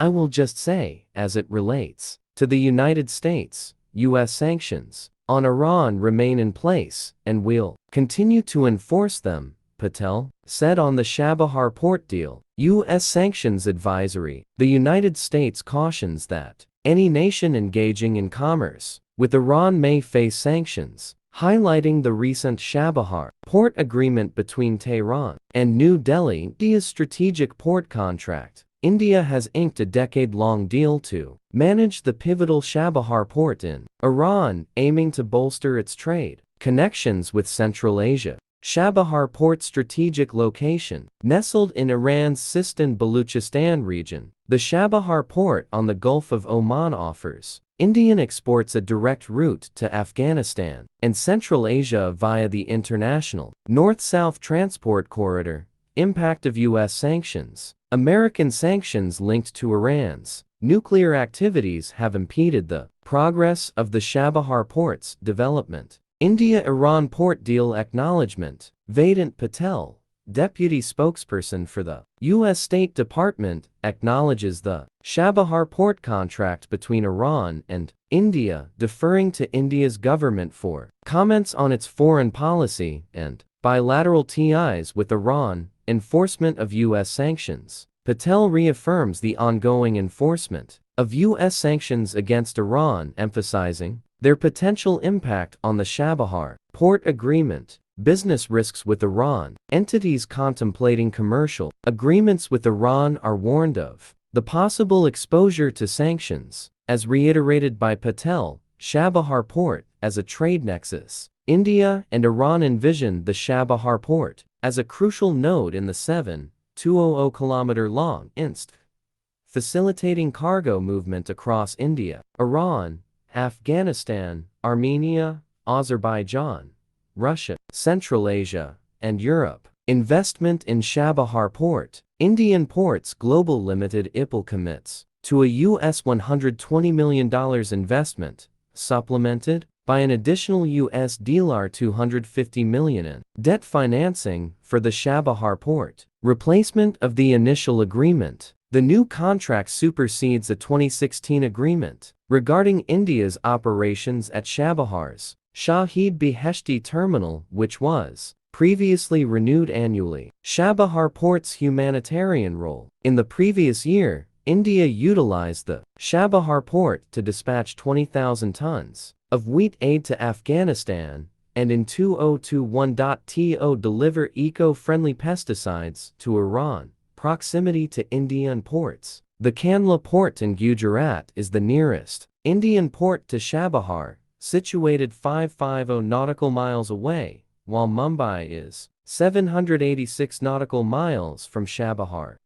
I will just say, as it relates to the United States, U.S. sanctions on Iran remain in place and we'll continue to enforce them, Patel said on the Chabahar port deal. U.S. sanctions advisory. The United States cautions that any nation engaging in commerce with Iran may face sanctions, highlighting the recent Chabahar port agreement between Tehran and New Delhi. India's strategic port contract. India has inked a decade-long deal to manage the pivotal Chabahar port in Iran, aiming to bolster its trade connections with Central Asia. Chabahar port strategic location. Nestled in Iran's Sistan-Baluchistan region, the Chabahar port on the Gulf of Oman offers Indian exports a direct route to Afghanistan and Central Asia via the international North-South Transport Corridor. Impact of U.S. sanctions. American sanctions linked to Iran's nuclear activities have impeded the progress of the Chabahar port's development. India-Iran port deal acknowledgement. Vedant Patel, deputy spokesperson for the U.S. State Department, acknowledges the Chabahar port contract between Iran and India, deferring to India's government for comments on its foreign policy and bilateral ties with Iran. Enforcement of U.S. sanctions. Patel reaffirms the ongoing enforcement of U.S. sanctions against Iran, emphasizing their potential impact on the Chabahar port agreement. Business risks with Iran. Entities contemplating commercial agreements with Iran are warned of the possible exposure to sanctions, as reiterated by Patel. Chabahar port as a trade nexus. India and Iran envision the Chabahar port as a crucial node in the 7,200 km-long INSTC, facilitating cargo movement across India, Iran, Afghanistan, Armenia, Azerbaijan, Russia, Central Asia, and Europe. Investment in Chabahar port. Indian Ports Global Limited IPL commits to a US $120 million investment, supplemented by an additional US $250 million in debt financing for the Chabahar port. Replacement of the initial agreement. The new contract supersedes a 2016 agreement regarding India's operations at Chabahar's Shahid Beheshti terminal, which was previously renewed annually. Chabahar port's humanitarian role. In the previous year, India utilized the Chabahar port to dispatch 20,000 tons of wheat aid to Afghanistan, and in 2021 deliver eco-friendly pesticides to Iran. Proximity to Indian ports. The Kandla port in Gujarat is the nearest Indian port to Chabahar, situated 550 nautical miles away, while Mumbai is 786 nautical miles from Chabahar.